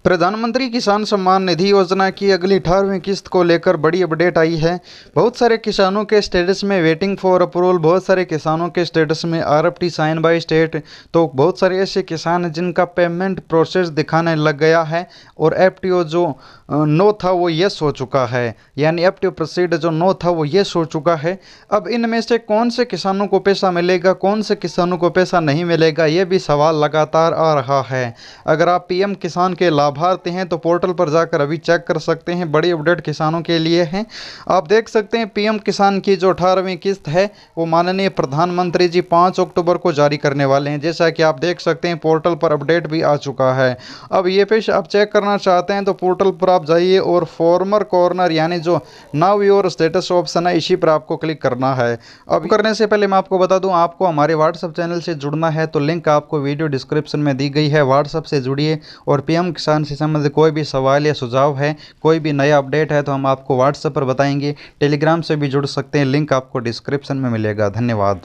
प्रधानमंत्री किसान सम्मान निधि योजना की अगली 18वीं किस्त को लेकर बड़ी अपडेट आई है। बहुत सारे किसानों के स्टेटस में वेटिंग फॉर अप्रूवल, बहुत सारे किसानों के स्टेटस में आरएफटी साइन बाय स्टेट। तो बहुत सारे ऐसे किसान हैं जिनका पेमेंट प्रोसेस दिखाने लग गया है और एफटीओ जो नो था वो यस हो चुका है, यानी एफटीओ प्रोसीड जो नो था वो यस हो चुका है। अब इनमें से कौन से किसानों को पैसा मिलेगा, कौन से किसानों को पैसा नहीं मिलेगा, ये भी सवाल लगातार आ रहा है। अगर आप पीएम किसान के लाभार्थी हैं तो पोर्टल पर जाकर अभी चेक कर सकते हैं। बड़ी अपडेट किसानों के लिए है। आप देख सकते हैं पीएम किसान की जो 18वीं किस्त है वो माननीय प्रधानमंत्री जी 5 अक्टूबर को जारी करने वाले हैं। जैसा कि आप देख सकते हैं पोर्टल पर अपडेट भी आ चुका है। अब ये पैसा आप चेक करना चाहते हैं तो पोर्टल पर आप जाइए और फॉर्मर कॉर्नर यानी जो नाउ योर स्टेटस ऑप्शन है इसी पर आपको क्लिक करना है। अब करने से पहले मैं आपको बता दूं, आपको हमारे व्हाट्सएप चैनल से जुड़ना है तो लिंक आपको वीडियो डिस्क्रिप्शन में दी गई है। व्हाट्सएप से जुड़िए और पीएम किसान से संबंधित कोई भी सवाल या सुझाव है, कोई भी नया अपडेट है तो हम आपको व्हाट्सएप पर बताएंगे। टेलीग्राम से भी जुड़ सकते हैं, लिंक आपको डिस्क्रिप्शन में मिलेगा। धन्यवाद।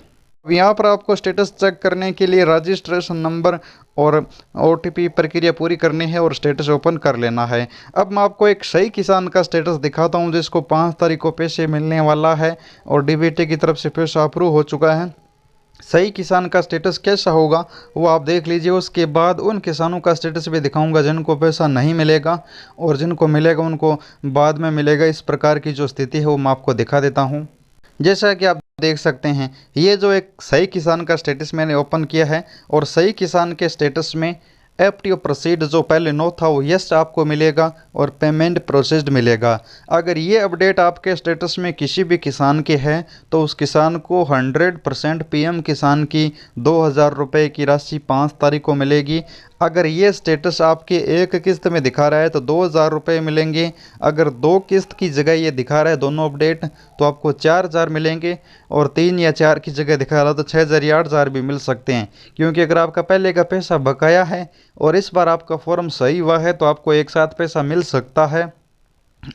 अब यहाँ पर आपको स्टेटस चेक करने के लिए रजिस्ट्रेशन नंबर और ओटीपी प्रक्रिया पूरी करनी है और स्टेटस ओपन कर लेना है। अब मैं आपको एक सही किसान का स्टेटस दिखाता हूँ जिसको 5 तारीख को पैसे मिलने वाला है और डीबीटी की तरफ से पैसा अप्रूव हो चुका है। सही किसान का स्टेटस कैसा होगा वो आप देख लीजिए। उसके बाद उन किसानों का स्टेटस भी दिखाऊंगा जिनको पैसा नहीं मिलेगा और जिनको मिलेगा उनको बाद में मिलेगा। इस प्रकार की जो स्थिति है वो मैं आपको दिखा देता हूँ। जैसा कि आप देख सकते हैं ये जो एक सही किसान का स्टेटस मैंने ओपन किया है और सही किसान के स्टेटस में एफटीओ प्रोसीड जो पहले नो था वो यस आपको मिलेगा और पेमेंट प्रोसेस्ड मिलेगा। अगर ये अपडेट आपके स्टेटस में किसी भी किसान के है तो उस किसान को 100% पीएम किसान की 2000 रुपये की राशि 5 तारीख को मिलेगी। अगर ये स्टेटस आपके एक किस्त में दिखा रहा है तो 2000 रुपये मिलेंगे। अगर 2 किस्त की जगह ये दिखा रहा है दोनों अपडेट तो आपको 4000 मिलेंगे और 3 या 4 की जगह दिखा रहा है तो 6000 या 8000 भी मिल सकते हैं। क्योंकि अगर आपका पहले का पैसा बकाया है और इस बार आपका फॉर्म सही हुआ है तो आपको एक साथ पैसा मिल सकता है।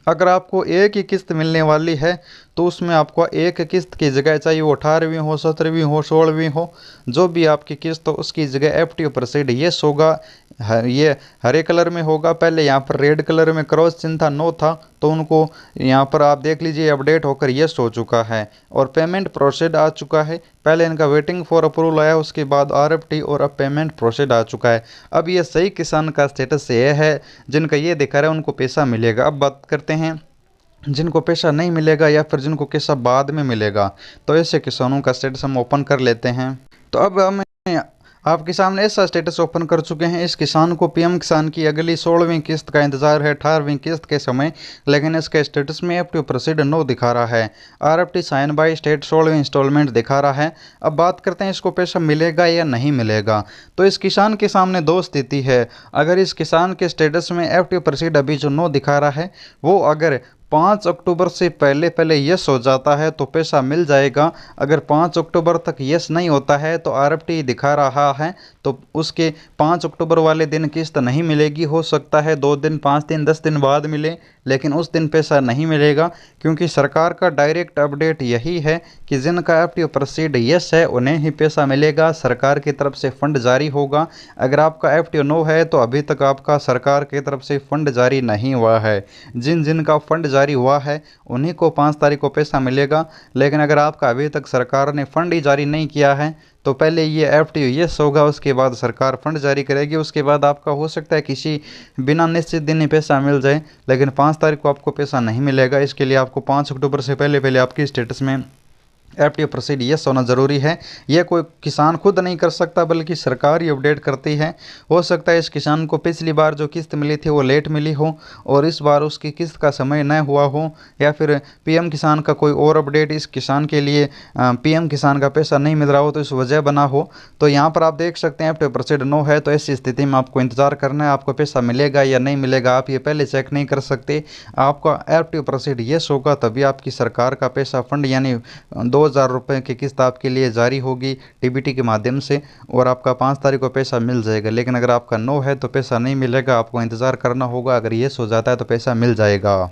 अगर आपको एक ही किस्त मिलने वाली है तो उसमें आपको एक किस्त की जगह, चाहे वो 18वीं हो, 17वीं हो, 16वीं हो, जो भी आपकी किस्त हो उसकी जगह एफटीओ प्रोसीड यस होगा। ये हरे कलर में होगा। पहले यहाँ पर रेड कलर में क्रॉस चिन्ह था, नो था, तो उनको यहाँ पर आप देख लीजिए अपडेट होकर यस हो चुका है और पेमेंट प्रोसीड आ चुका है। पहले इनका वेटिंग फॉर अप्रूवल आया, उसके बाद आरएफटी और अब पेमेंट प्रोसीड आ चुका है। अब ये सही किसान का स्टेटस ये है, जिनका ये दिखा रहा है उनको पैसा मिलेगा। अब बात करते हैं जिनको पैसा नहीं मिलेगा या फिर जिनको पैसा बाद में मिलेगा, तो ऐसे किसानों का स्टेटस हम ओपन कर लेते हैं। तो अब हम आपके सामने ऐसा स्टेटस ओपन कर चुके हैं। इस किसान को पीएम किसान की अगली 16वीं किस्त का इंतजार है 18वीं किस्त के समय, लेकिन इसके स्टेटस में एफटीओ प्रोसीड नो दिखा रहा है। आरएफटी साइन बाय स्टेट 16वीं इंस्टॉलमेंट दिखा रहा है। अब बात करते हैं इसको पैसा मिलेगा या नहीं मिलेगा। तो इस किसान के सामने 2 स्थिति है। अगर इस किसान के स्टेटस में एफटीओ प्रोसीड अभी जो नो दिखा रहा है वो अगर 5 अक्टूबर से पहले पहले यस हो जाता है तो पैसा मिल जाएगा। अगर 5 अक्टूबर तक यस नहीं होता है तो आरएफटी दिखा रहा है तो उसके 5 अक्टूबर वाले दिन किस्त नहीं मिलेगी। हो सकता है 2 दिन, 5 दिन, 10 दिन बाद मिले, लेकिन उस दिन पैसा नहीं मिलेगा। क्योंकि सरकार का डायरेक्ट अपडेट यही है कि जिनका एफटीओ प्रोसीड यस है उन्हें ही पैसा मिलेगा। सरकार की तरफ से फंड जारी होगा। अगर आपका एफटीओ नो है तो अभी तक आपका सरकार की तरफ से फंड जारी नहीं हुआ है। जिनका फंड जारी हुआ है उन्हीं को 5 तारीख को पैसा मिलेगा। लेकिन अगर आपका अभी तक सरकार ने फंड ही जारी नहीं किया है तो पहले ये एफटीओ यस होगा, उसके बाद सरकार फंड जारी करेगी। उसके बाद आपका हो सकता है किसी बिना निश्चित दिन ही पैसा मिल जाए, लेकिन 5 तारीख को आपको पैसा नहीं मिलेगा। इसके लिए आपको 5 अक्टूबर से पहले पहले आपकी स्टेटस में एफटीओ प्रोसीड यस होना ज़रूरी है। यह कोई किसान खुद नहीं कर सकता बल्कि सरकार ही अपडेट करती है। हो सकता है इस किसान को पिछली बार जो किस्त मिली थी वो लेट मिली हो और इस बार उसकी किस्त का समय न हुआ हो, या फिर पीएम किसान का कोई और अपडेट इस किसान के लिए पीएम किसान का पैसा नहीं मिल रहा हो तो इस वजह बना हो। तो यहाँ पर आप देख सकते हैं एफटीओ प्रोसीड नो है, तो ऐसी स्थिति में आपको इंतज़ार करना है। आपको पैसा मिलेगा या नहीं मिलेगा आप ये पहले चेक नहीं कर सकते। आपका एफटीओ प्रोसीड यस होगा तभी आपकी सरकार का पैसा फंड यानी 2000 रुपये की किस्त आपके लिए जारी होगी डीबीटी के माध्यम से और आपका 5 तारीख को पैसा मिल जाएगा। लेकिन अगर आपका नो है तो पैसा नहीं मिलेगा, आपको इंतज़ार करना होगा। अगर यस हो जाता है तो पैसा मिल जाएगा।